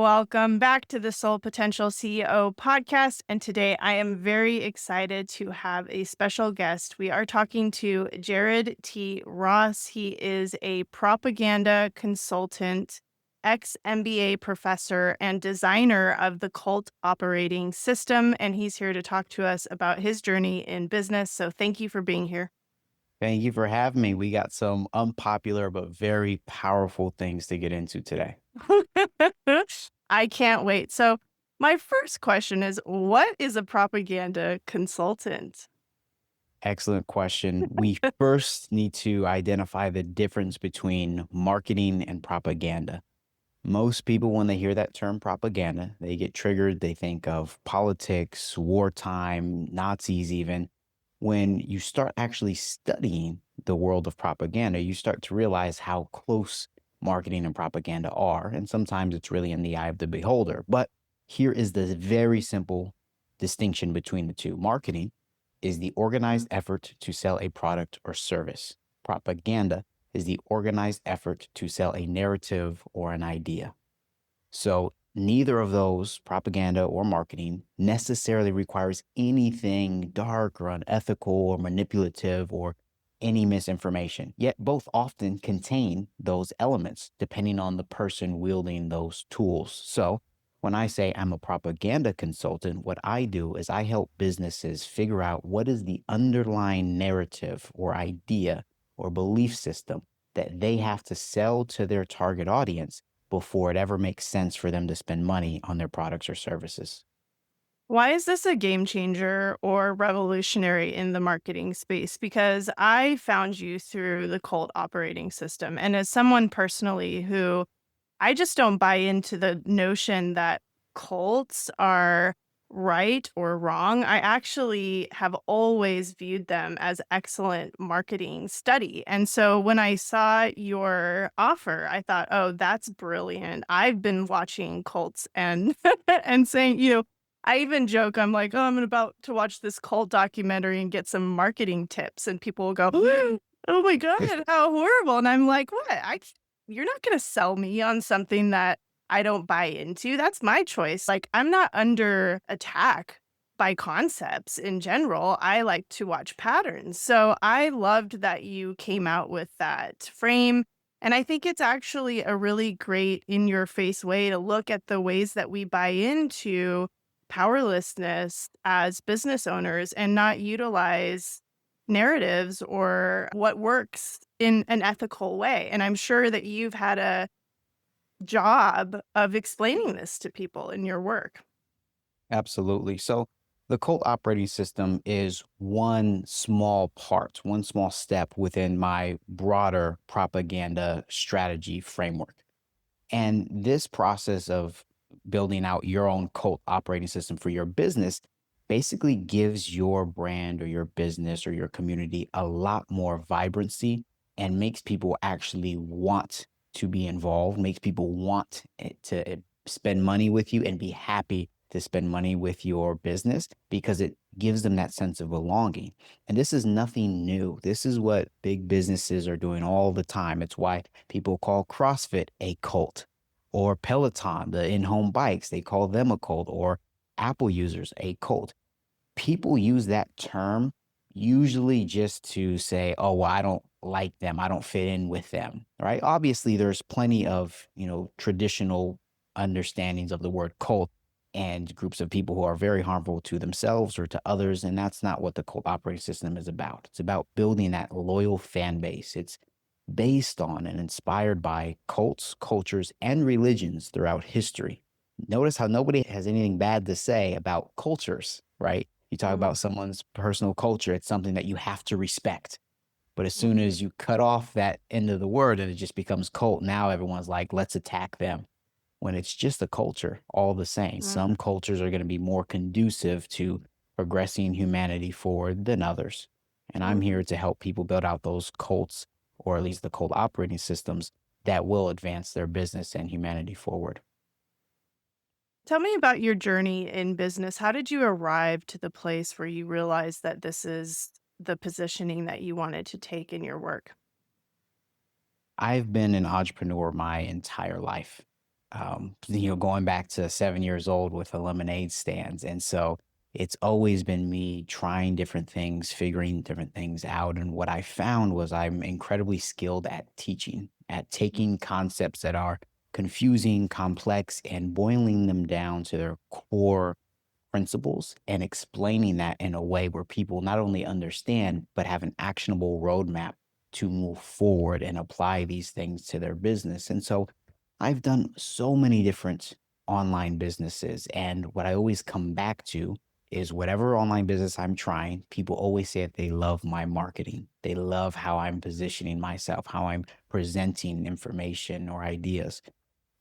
Welcome back to the Soul Potential CEO podcast. And today I am very excited to have a special guest. We are talking to Jared T. Ross. He is a propaganda consultant, ex MBA professor, and designer of the Cult operating system. And he's here to talk to us about his journey in business. So thank you for being here. Thank you for having me. We got some unpopular but very powerful things to get into today. I can't wait. So, my first question is, what is a propaganda consultant? Excellent question. We first need to identify the difference between marketing and propaganda. Most people, when they hear that term propaganda, they get triggered. They think of politics, wartime, Nazis, even. When you start actually studying the world of propaganda, you start to realize how close marketing and propaganda are. And sometimes it's really in the eye of the beholder. But here is the very simple distinction between the two. Marketing is the organized effort to sell a product or service. Propaganda is the organized effort to sell a narrative or an idea. So neither of those, propaganda or marketing, necessarily requires anything dark or unethical or manipulative or any misinformation. Yet both often contain those elements depending on the person wielding those tools. So when I say I'm a propaganda consultant, what I do is I help businesses figure out what is the underlying narrative or idea or belief system that they have to sell to their target audience before it ever makes sense for them to spend money on their products or services. Why is this a game changer or revolutionary in the marketing space? Because I found you through the Cult operating system. And as someone personally who I just don't buy into the notion that cults are right or wrong. I actually have always viewed them as excellent marketing study. And so when I saw your offer, I thought, "Oh, that's brilliant." I've been watching cults and and saying, I even joke, I'm like, "Oh, I'm about to watch this cult documentary and get some marketing tips." And people will go, "Oh my God, how horrible." And I'm like, "What? You're not gonna sell me on something that I don't buy into. That's my choice." Like, I'm not under attack by concepts in general. I like to watch patterns. So I loved that you came out with that frame. And I think it's actually a really great in your face way to look at the ways that we buy into powerlessness as business owners and not utilize narratives or what works in an ethical way. And I'm sure that you've had a job of explaining this to people in your work. Absolutely. So the cult operating system is one small part, one small step within my broader propaganda strategy framework. And this process of building out your own cult operating system for your business basically gives your brand or your business or your community a lot more vibrancy and makes people actually want to be involved, makes people want to spend money with you and be happy to spend money with your business because it gives them that sense of belonging. And this is nothing new. This is what big businesses are doing all the time. It's why people call CrossFit a cult, or Peloton, the in-home bikes, they call them a cult, or Apple users a cult. People use that term usually just to say, oh, well, I don't like them. I don't fit in with them, right? Obviously, there's plenty of, traditional understandings of the word cult and groups of people who are very harmful to themselves or to others. And that's not what the cult operating system is about. It's about building that loyal fan base. It's based on and inspired by cults, cultures, and religions throughout history. Notice how nobody has anything bad to say about cultures, right? You talk Mhm, about someone's personal culture, it's something that you have to respect. But as soon mhm, as you cut off that end of the word and it just becomes cult, now everyone's like, let's attack them. When it's just a culture, all the same. mhm. Some cultures are going to be more conducive to progressing humanity forward than others. And I'm Mhm. here to help people build out those cults, or at least the cult operating systems that will advance their business and humanity forward. Tell me about your journey in business. How did you arrive to the place where you realized that this is the positioning that you wanted to take in your work? I've been an entrepreneur my entire life. going back to 7 years old with the lemonade stands. And so it's always been me trying different things, figuring different things out. And what I found was I'm incredibly skilled at teaching, at taking concepts that are confusing, complex, and boiling them down to their core principles and explaining that in a way where people not only understand, but have an actionable roadmap to move forward and apply these things to their business. And so I've done so many different online businesses. And what I always come back to is whatever online business I'm trying, people always say that they love my marketing. They love how I'm positioning myself, how I'm presenting information or ideas.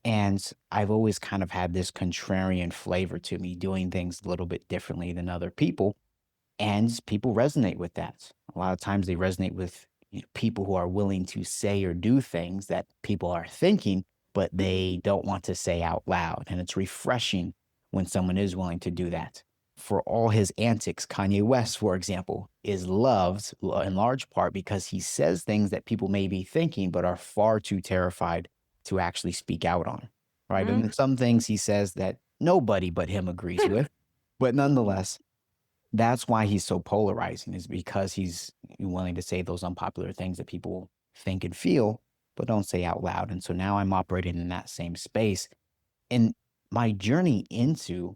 And I've always kind of had this contrarian flavor to me, doing things a little bit differently than other people. And people resonate with that. A lot of times they resonate with people who are willing to say or do things that people are thinking, but they don't want to say out loud. And it's refreshing when someone is willing to do that. For all his antics, Kanye West, for example, is loved in large part because he says things that people may be thinking, but are far too terrified to actually speak out on. Right. And Mhm. then some things he says that nobody but him agrees with. But nonetheless, that's why he's so polarizing, is because he's willing to say those unpopular things that people think and feel, but don't say out loud. And so now I'm operating in that same space. And my journey into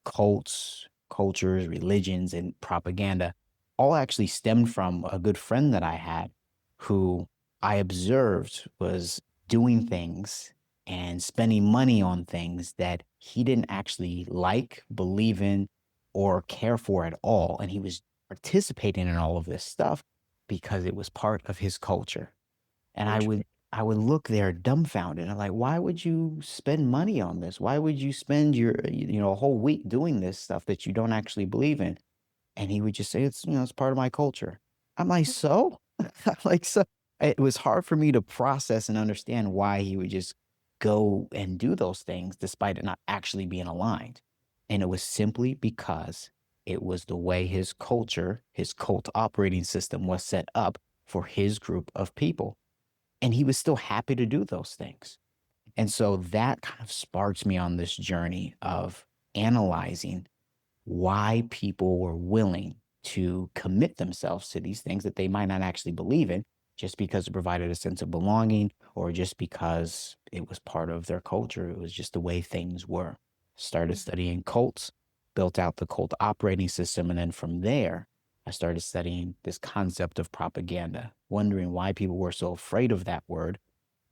cults, cultures, religions, and propaganda all actually stemmed from a good friend that I had who I observed was doing things and spending money on things that he didn't actually like, believe in, or care for at all. And he was participating in all of this stuff because it was part of his culture. And I would look there dumbfounded. I'm like, why would you spend money on this? Why would you spend your, a whole week doing this stuff that you don't actually believe in? And he would just say, it's part of my culture. I'm like, so? I'm like, so it was hard for me to process and understand why he would just go and do those things despite it not actually being aligned. And it was simply because it was the way his culture, his cult operating system was set up for his group of people. And he was still happy to do those things. And so that kind of sparks me on this journey of analyzing why people were willing to commit themselves to these things that they might not actually believe in just because it provided a sense of belonging or just because it was part of their culture. It was just the way things were. Started studying cults, built out the cult operating system. And then from there, I started studying this concept of propaganda, wondering why people were so afraid of that word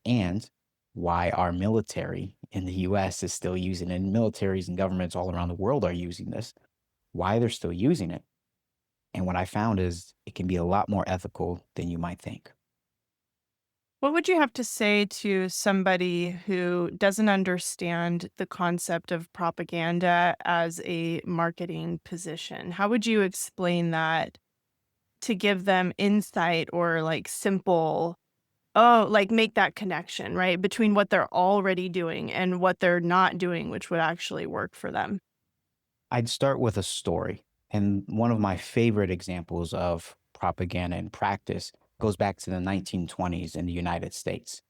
and why our military in the US is still using it, and militaries and governments all around the world are using this, why they're still using it. And what I found is it can be a lot more ethical than you might think. What would you have to say to somebody who doesn't understand the concept of propaganda as a marketing position? How would you explain that to give them insight or like simple, oh, like make that connection, right? Between what they're already doing and what they're not doing, which would actually work for them. I'd start with a story. And one of my favorite examples of propaganda in practice goes back to the 1920s in the United States.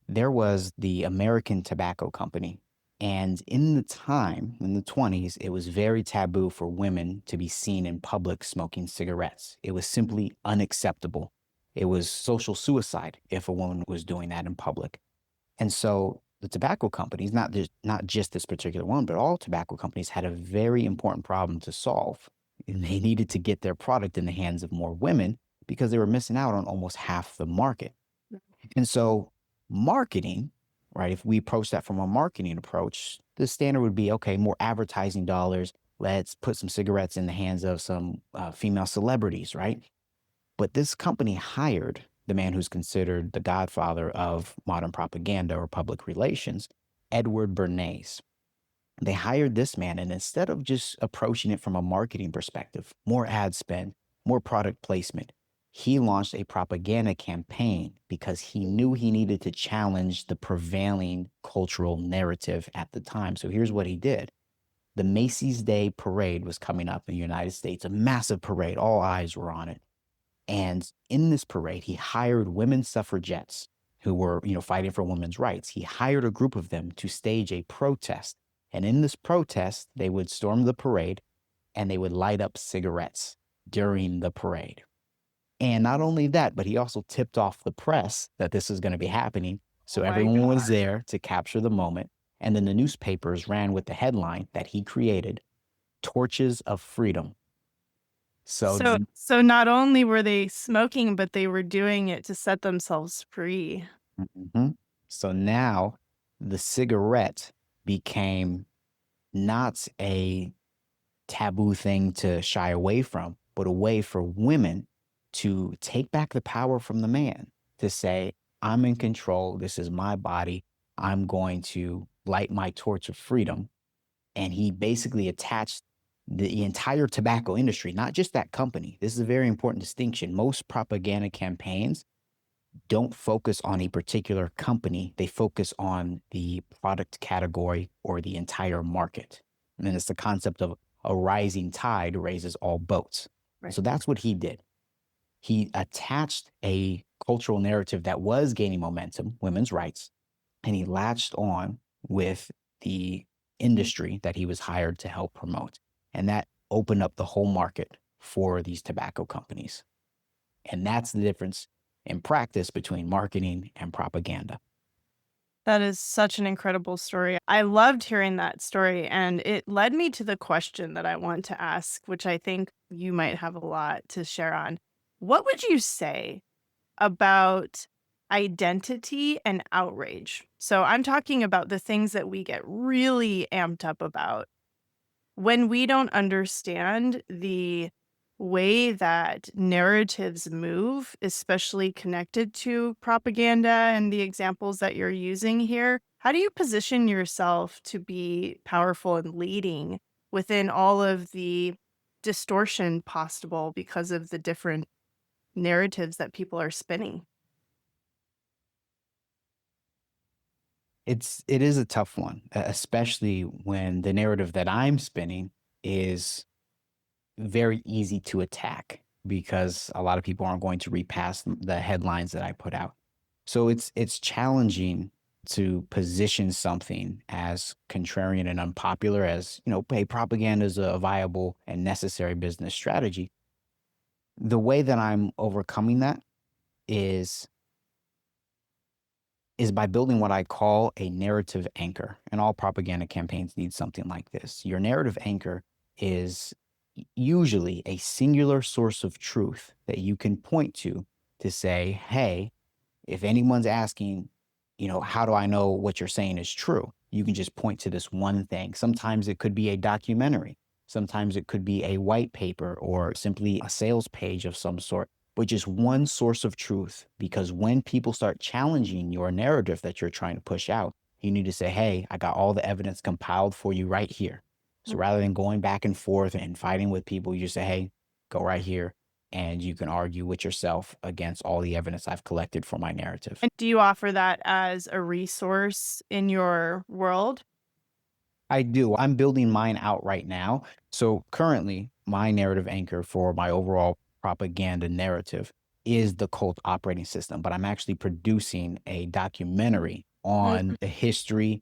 There was the American Tobacco Company. And in the time, in the 20s, it was very taboo for women to be seen in public smoking cigarettes. It was simply unacceptable. It was social suicide if a woman was doing that in public. And so the tobacco companies, not just this particular one, but all tobacco companies had a very important problem to solve. And they needed to get their product in the hands of more women because they were missing out on almost half the market. And so marketing, right? If we approach that from a marketing approach, the standard would be, okay, more advertising dollars. Let's put some cigarettes in the hands of some female celebrities, right? But this company hired the man who's considered the godfather of modern propaganda or public relations, Edward Bernays. They hired this man, and instead of just approaching it from a marketing perspective, more ad spend, more product placement, he launched a propaganda campaign because he knew he needed to challenge the prevailing cultural narrative at the time. So here's what he did. The Macy's Day Parade was coming up in the United States, a massive parade. All eyes were on it. And in this parade, he hired women suffragettes who were, fighting for women's rights. He hired a group of them to stage a protest. And in this protest, they would storm the parade and they would light up cigarettes during the parade. And not only that, but he also tipped off the press that this is going to be happening. Oh So my everyone was god. there to capture the moment. And then the newspapers ran with the headline that he created, Torches of Freedom. So, So not only were they smoking, but they were doing it to set themselves free. Mhm. So now the cigarette became not a taboo thing to shy away from, but a way for women to take back the power from the man to say, I'm in control. This is my body. I'm going to light my torch of freedom. And he basically attached the entire tobacco industry, not just that company. This is a very important distinction. Most propaganda campaigns don't focus on a particular company, they focus on the product category or the entire market. And then it's the concept of a rising tide raises all boats. Right. So that's what he did. He attached a cultural narrative that was gaining momentum, women's rights, and he latched on with the industry that he was hired to help promote. And that opened up the whole market for these tobacco companies. And that's the difference in practice between marketing and propaganda. That is such an incredible story. I loved hearing that story, and it led me to the question that I want to ask, which I think you might have a lot to share on. What would you say about identity and outrage? So I'm talking about the things that we get really amped up about when we don't understand the way that narratives move, especially connected to propaganda and the examples that you're using here, how do you position yourself to be powerful and leading within all of the distortion possible because of the different narratives that people are spinning? It is a tough one, especially when the narrative that I'm spinning is very easy to attack because a lot of people aren't going to read past the headlines that I put out. So it's challenging to position something as contrarian and unpopular as, hey, propaganda is a viable and necessary business strategy. The way that I'm overcoming that is is by building what I call a narrative anchor. And all propaganda campaigns need something like this. Your narrative anchor is usually a singular source of truth that you can point to say, hey, if anyone's asking, how do I know what you're saying is true? You can just point to this one thing. Sometimes it could be a documentary. Sometimes it could be a white paper or simply a sales page of some sort, but just one source of truth. Because when people start challenging your narrative that you're trying to push out, you need to say, hey, I got all the evidence compiled for you right here. So rather than going back and forth and fighting with people, you just say, hey, go right here and you can argue with yourself against all the evidence I've collected for my narrative. And do you offer that as a resource in your world? I do. I'm building mine out right now. So currently, my narrative anchor for my overall propaganda narrative is the cult operating system, but I'm actually producing a documentary on the history,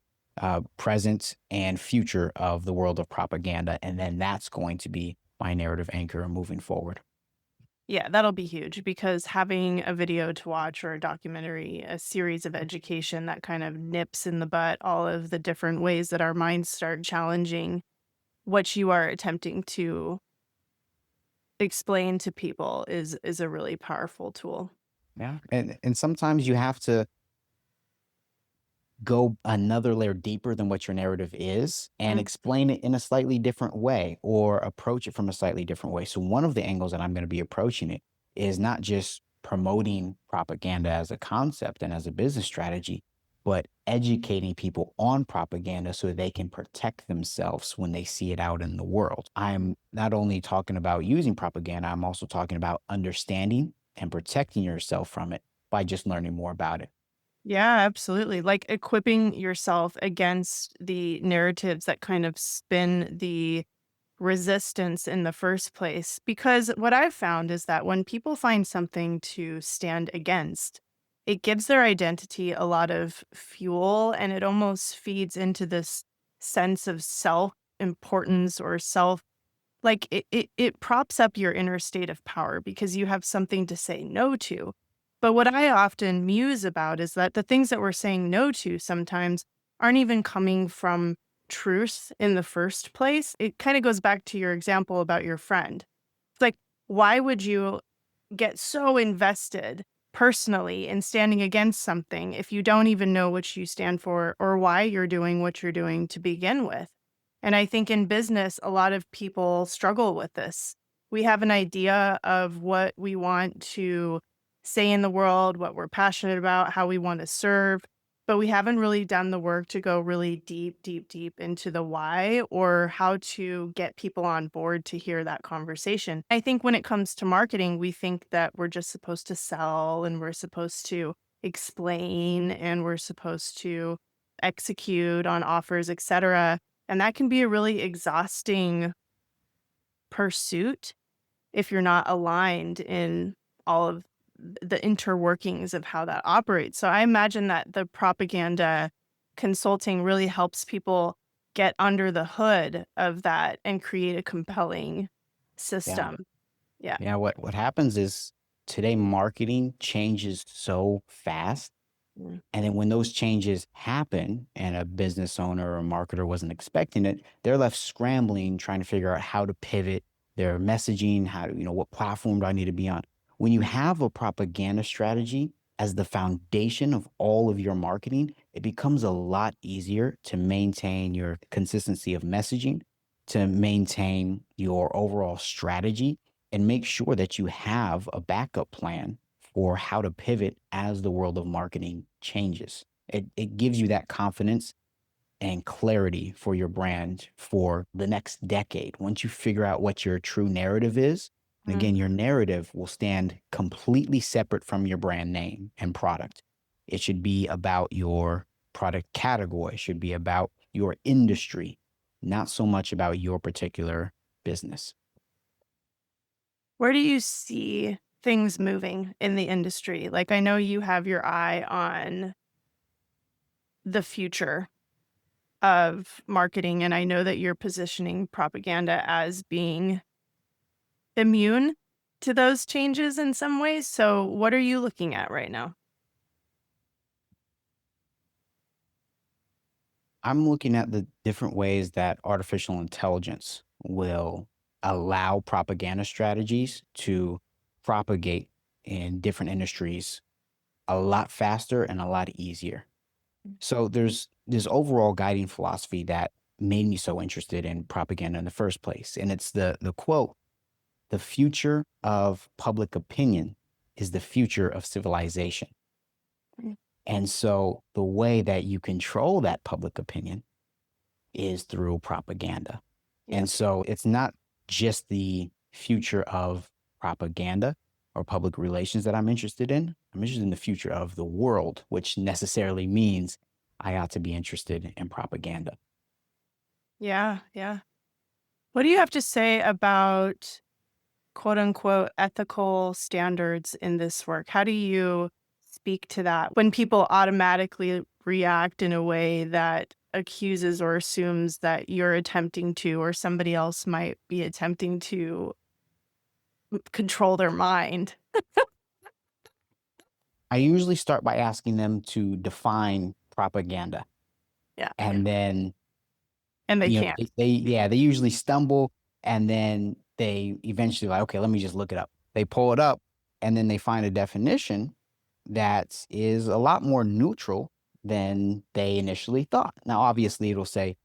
present, and future of the world of propaganda. And then that's going to be my narrative anchor moving forward. Yeah, that'll be huge because having a video to watch or a documentary, a series of education that kind of nips in the butt all of the different ways that our minds start challenging what you are attempting to explain to people is a really powerful tool. Yeah. And sometimes you have to go another layer deeper than what your narrative is and Mm. explain it in a slightly different way or approach it from a slightly different way. So, one of the angles that I'm going to be approaching it is not just promoting propaganda as a concept and as a business strategy, but educating people on propaganda so they can protect themselves when they see it out in the world. I'm not only talking about using propaganda, I'm also talking about understanding and protecting yourself from it by just learning more about it. Yeah, absolutely. Like equipping yourself against the narratives that kind of spin the resistance in the first place. Because what I've found is that when people find something to stand against, it gives their identity a lot of fuel, and it almost feeds into this sense of self-importance or self like, it props up your inner state of power because you have something to say no to. But what I often muse about is that the things that we're saying no to sometimes aren't even coming from truth in the first place. It kinda goes back to your example about your friend. It's like, why would you get so invested personally in standing against something if you don't even know what you stand for or why you're doing what you're doing to begin with? And I think in business, a lot of people struggle with this. We have an idea of what we want to say in the world, what we're passionate about, how we want to serve, but we haven't really done the work to go really deep, deep, deep into the why or how to get people on board to hear that conversation. I think when it comes to marketing, we think that we're just supposed to sell and we're supposed to explain and we're supposed to execute on offers, etc. And that can be a really exhausting pursuit if you're not aligned in all of the interworkings of how that operates. So I imagine that the propaganda consulting really helps people get under the hood of that and create a compelling Yeah. system. Yeah. Yeah. What happens is today marketing changes so fast. Mm, And then when those changes happen and a business owner or marketer wasn't expecting it, they're left scrambling, trying to figure out how to pivot their messaging, how to, what platform do I need to be on? When you have a propaganda strategy as the foundation of all of your marketing, it becomes a lot easier to maintain your consistency of messaging, to maintain your overall strategy, and make sure that you have a backup plan for how to pivot as the world of marketing changes. It gives you that confidence and clarity for your brand for the next decade. Once you figure out what your true narrative is, and mm. again, your narrative will stand completely separate from your brand name and product. It should be about your product category, it should be about your industry, not so much about your particular business. Where do you see things moving in the industry? Like, I know you have your eye on the future of marketing, and I know that you're positioning propaganda as being immune to those changes in some ways. So, what are you looking at right now? I'm looking at the different ways that artificial intelligence will allow propaganda strategies to propagate in different industries a lot faster and a lot easier. So there's this overall guiding philosophy that made me so interested in propaganda in the first place. And it's the quote, the future of public opinion is the future of civilization. Mm, And so the way that you control that public opinion is through propaganda. yep. And so it's not just the future of propaganda or public relations that I'm interested in. I'm interested in the future of the world, which necessarily means I ought to be interested in propaganda. Yeah, yeah. What do you have to say about quote unquote ethical standards in this work? How do you speak to that when people automatically react in a way that accuses or assumes that you're attempting to, or somebody else might be attempting to control their mind? I usually start by asking them to define propaganda. Yeah. And then And they can't. they usually stumble and then they eventually like, okay, let me just look it up. They pull it up and then they find a definition that is a lot more neutral than they initially thought. Now, obviously, it'll say,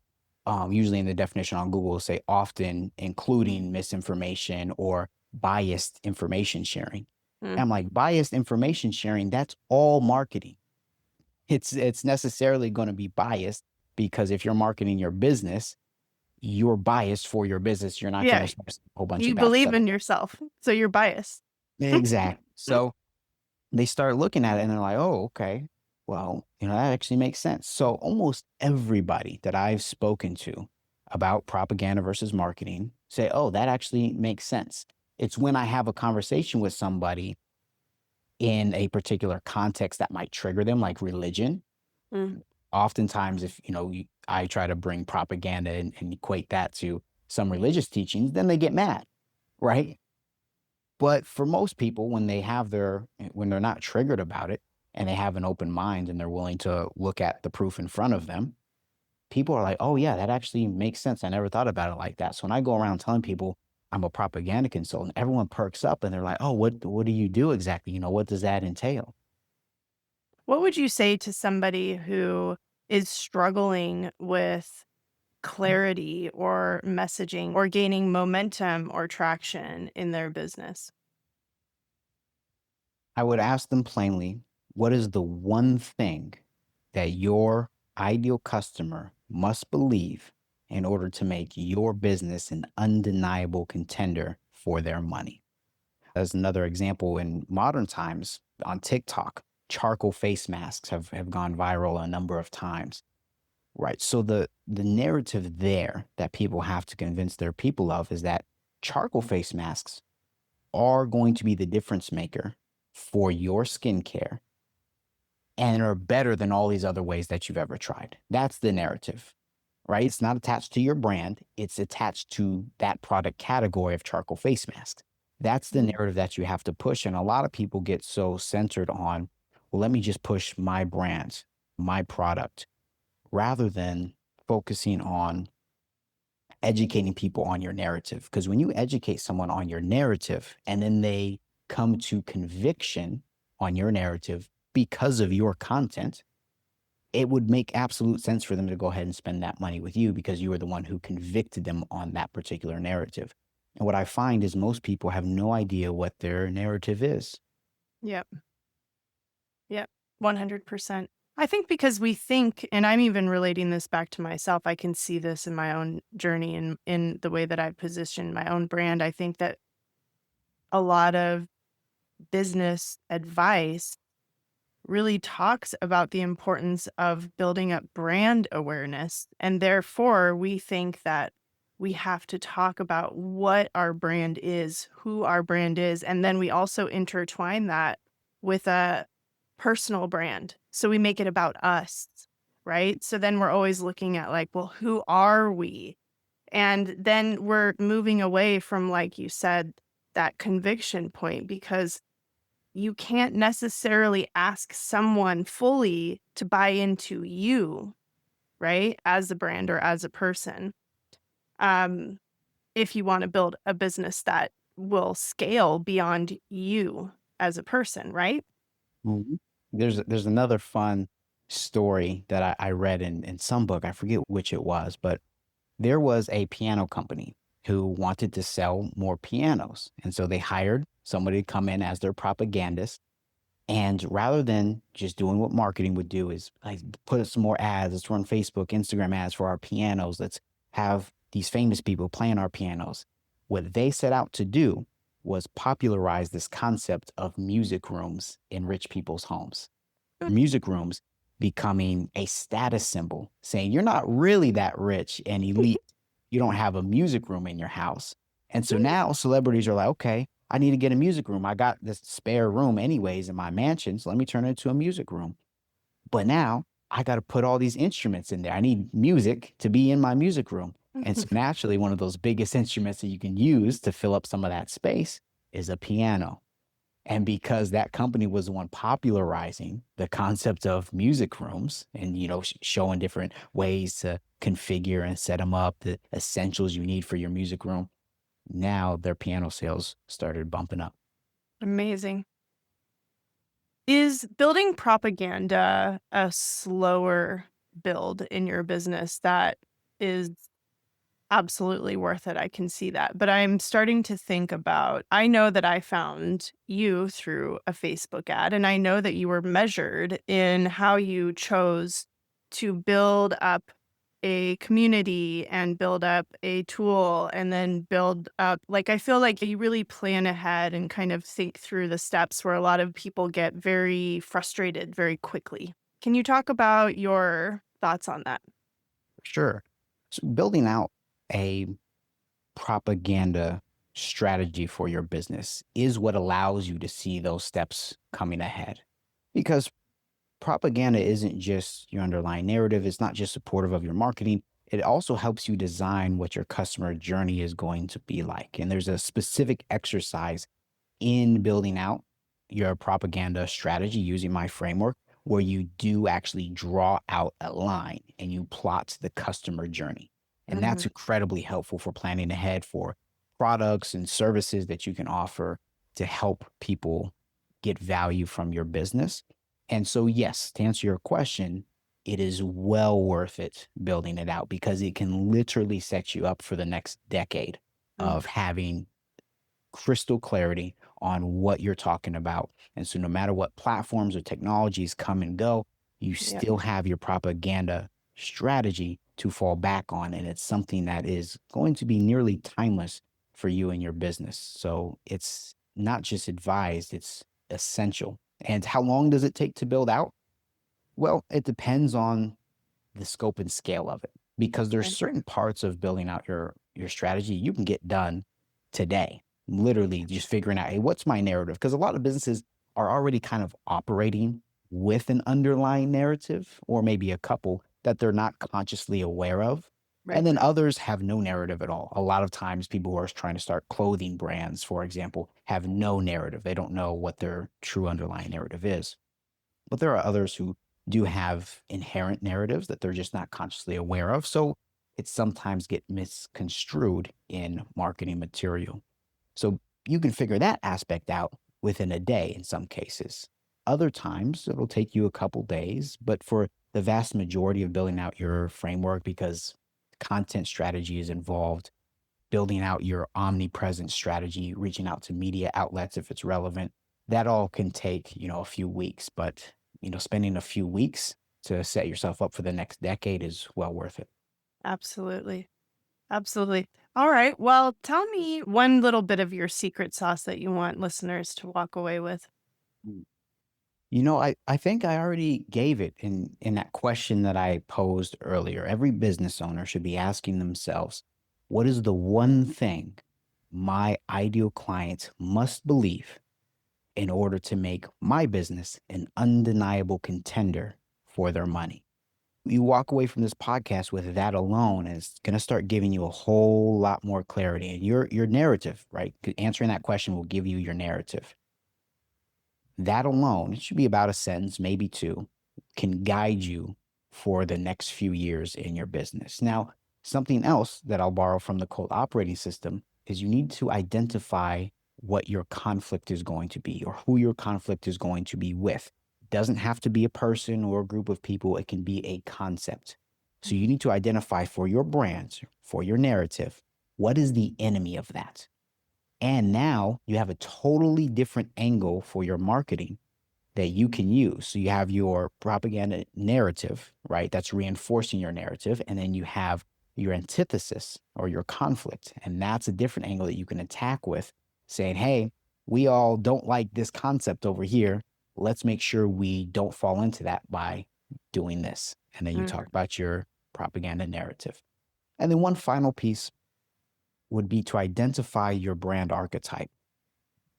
usually in the definition on Google, it'll say often including misinformation or biased information sharing. Mm. And I'm like, biased information sharing, that's all marketing. It's necessarily going to be biased because if you're marketing your business, you're biased for your business. You're not going to Yeah. start a whole bunch of You bad believe stuff. in yourself. So you're biased. Exactly. So they start looking at it and they're like, oh, okay. Well, that actually makes sense. So almost everybody that I've spoken to about propaganda versus marketing say, oh, that actually makes sense. It's when I have a conversation with somebody in a particular context that might trigger them, like religion. Mm. Oftentimes, if I try to bring propaganda and equate that to some religious teachings, then they get mad, right? But for most people, when they're not triggered about it and they have an open mind and they're willing to look at the proof in front of them, people are like, oh, yeah, that actually makes sense. I never thought about it like that. So when I go around telling people I'm a propaganda consultant, everyone perks up and they're like, oh, what do you do exactly? What does that entail? What would you say to somebody who is struggling with clarity or messaging or gaining momentum or traction in their business? I would ask them plainly, what is the one thing that your ideal customer must believe in order to make your business an undeniable contender for their money? As another example, in modern times on TikTok, charcoal face masks have gone viral a number of times. Right. So the narrative there that people have to convince their people of is that charcoal face masks are going to be the difference maker for your skincare and are better than all these other ways that you've ever tried. That's the narrative, right? It's not attached to your brand, it's attached to that product category of charcoal face masks. That's the Mhm. narrative that you have to push. And a lot of people get so centered on, well, let me just push my brand, my product, rather than focusing on educating people on your narrative. Because when you educate someone on your narrative and then they come to conviction on your narrative because of your content, it would make absolute sense for them to go ahead and spend that money with you because you were the one who convicted them on that particular narrative. And what I find is most people have no idea what their narrative is. Yep. Yep. 100%. I think because we think, and I'm even relating this back to myself, I can see this in my own journey and in the way that I position my own brand. I think that a lot of business advice really talks about the importance of building up brand awareness. And therefore, we think that we have to talk about what our brand is, who our brand is. And then we also intertwine that with a personal brand. So we make it about us, right? So then we're always looking at, like, well, who are we? And then we're moving away from, like you said, that conviction point because you can't necessarily ask someone fully to buy into you, right? As a brand or as a person. Um, if you want to build a business that will scale beyond you as a person, right? Mhm. There's another fun story that I read in some book. I forget which it was, but there was a piano company who wanted to sell more pianos. And so they hired somebody to come in as their propagandist. And rather than just doing what marketing would do, is like put some more ads, let's run Facebook, Instagram ads for our pianos. Let's have these famous people playing our pianos. What they set out to do was popularize this concept of music rooms in rich people's homes. Music rooms becoming a status symbol, saying you're not really that rich and elite. You don't have a music room in your house. And so now celebrities are like, okay, I need to get a music room. I got this spare room anyways in my mansion. So let me turn it into a music room. But now I got to put all these instruments in there. I need music to be in my music room. And so naturally, one of those biggest instruments that you can use to fill up some of that space is a piano. And because that company was the one popularizing the concept of music rooms and, showing different ways to configure and set them up, the essentials you need for your music room, now their piano sales started bumping up. Amazing. Is building propaganda a slower build in your business that is absolutely worth it? I can see that. But I'm starting to think about, I know that I found you through a Facebook ad, and I know that you were measured in how you chose to build up a community and build up a tool and then build up, like, I feel like you really plan ahead and kind of think through the steps where a lot of people get very frustrated very quickly. Can you talk about your thoughts on that? Sure. So building out a propaganda strategy for your business is what allows you to see those steps coming ahead. Because propaganda isn't just your underlying narrative, it's not just supportive of your marketing. It also helps you design what your customer journey is going to be like. And there's a specific exercise in building out your propaganda strategy using my framework where you do actually draw out a line and you plot the customer journey. And that's Mhm. incredibly helpful for planning ahead for products and services that you can offer to help people get value from your business. And so, yes, to answer your question, it is well worth it building it out because it can literally set you up for the next decade Mm. of having crystal clarity on what you're talking about. And so, no matter what platforms or technologies come and go, you Yep. still have your propaganda strategy to fall back on. And it's something that is going to be nearly timeless for you and your business. So, it's not just advised, it's essential. And how long does it take to build out? Well, it depends on the scope and scale of it because there's Right. certain parts of building out your strategy you can get done today, literally just figuring out, hey, what's my narrative? Because a lot of businesses are already kind of operating with an underlying narrative or maybe a couple that they're not consciously aware of. And Right. then others have no narrative at all. A lot of times people who are trying to start clothing brands, for example, have no narrative. They don't know what their true underlying narrative is. But there are others who do have inherent narratives that they're just not consciously aware of. So it sometimes get misconstrued in marketing material. So you can figure that aspect out within a day in some cases. Other times it'll take you a couple days, but for the vast majority of building out your framework, because content strategy is involved, building out your omnipresent strategy, reaching out to media outlets if it's relevant. That all can take, a few weeks, but spending a few weeks to set yourself up for the next decade is well worth it. Absolutely. Absolutely. All right. Well, tell me one little bit of your secret sauce that you want listeners to walk away with. Mm. I think I already gave it in that question that I posed earlier. Every business owner should be asking themselves, what is the one thing my ideal client must believe in order to make my business an undeniable contender for their money? You walk away from this podcast with that alone, and it's going to start giving you a whole lot more clarity. And your narrative, right? Answering that question will give you your narrative. That alone, it should be about a sentence, maybe two, can guide you for the next few years in your business. Now, something else that I'll borrow from the cult operating system is you need to identify what your conflict is going to be or who your conflict is going to be with. It doesn't have to be a person or a group of people, it can be a concept. So you need to identify for your brand, for your narrative, what is the enemy of that? And now you have a totally different angle for your marketing that you can use. So you have your propaganda narrative, right? That's reinforcing your narrative. And then you have your antithesis or your conflict. And that's a different angle that you can attack with saying, hey, we all don't like this concept over here. Let's make sure we don't fall into that by doing this. And then you Mm. talk about your propaganda narrative. And then one final piece would be to identify your brand archetype.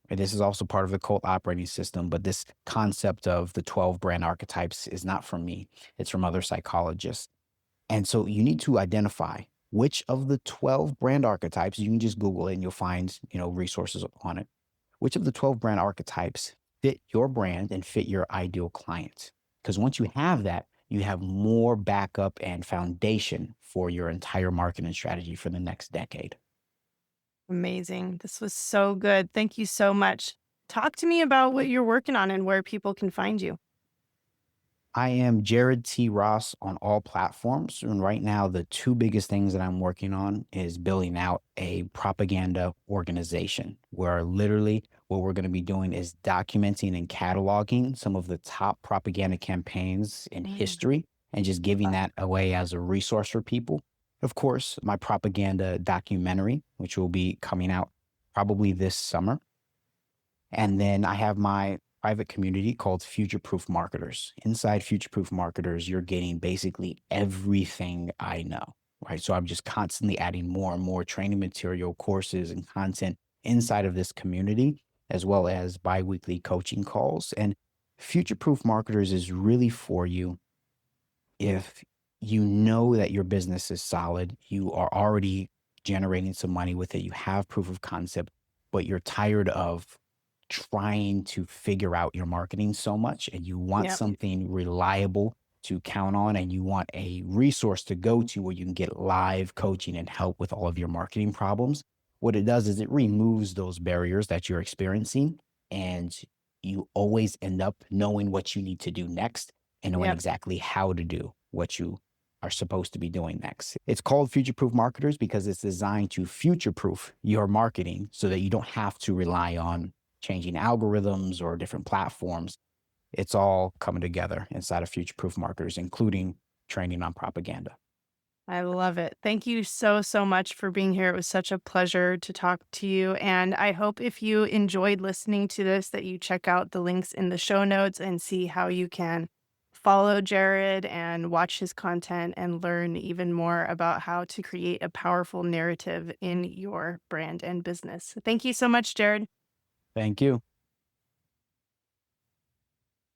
And this is also part of the cult operating system, but this concept of the 12 brand archetypes is not from me. It's from other psychologists. And so you need to identify which of the 12 brand archetypes, you can just Google it and you'll find, resources on it. Which of the 12 brand archetypes fit your brand and fit your ideal client? Because once you have that, you have more backup and foundation for your entire marketing strategy for the next decade. Amazing. This was so good. Thank you so much. Talk to me about what you're working on and where people can find you. I am Jared T. Ross on all platforms. And right now, the two biggest things that I'm working on is building out a propaganda organization where literally what we're going to be doing is documenting and cataloging some of the top propaganda campaigns in Mm. history and just giving that away as a resource for people. Of course, my propaganda documentary, which will be coming out probably this summer. And then I have my private community called Future Proof Marketers. Inside Future Proof Marketers, you're getting basically everything I know, right? So I'm just constantly adding more and more training material, courses, and content inside of this community, as well as biweekly coaching calls. And Future Proof Marketers is really for you if you know that your business is solid, you are already generating some money with it, you have proof of concept, but you're tired of trying to figure out your marketing so much and you want Yep. something reliable to count on and you want a resource to go to where you can get live coaching and help with all of your marketing problems. What it does is it removes those barriers that you're experiencing and you always end up knowing what you need to do next and knowing Yep. exactly how to do what you are supposed to be doing next. It's called Future Proof Marketers because it's designed to future proof your marketing so that you don't have to rely on changing algorithms or different platforms. It's all coming together inside of Future Proof Marketers, including training on propaganda. I love it. Thank you so, so much for being here. It was such a pleasure to talk to you. And I hope if you enjoyed listening to this, that you check out the links in the show notes and see how you can follow Jared and watch his content and learn even more about how to create a powerful narrative in your brand and business. Thank you so much, Jared. Thank you.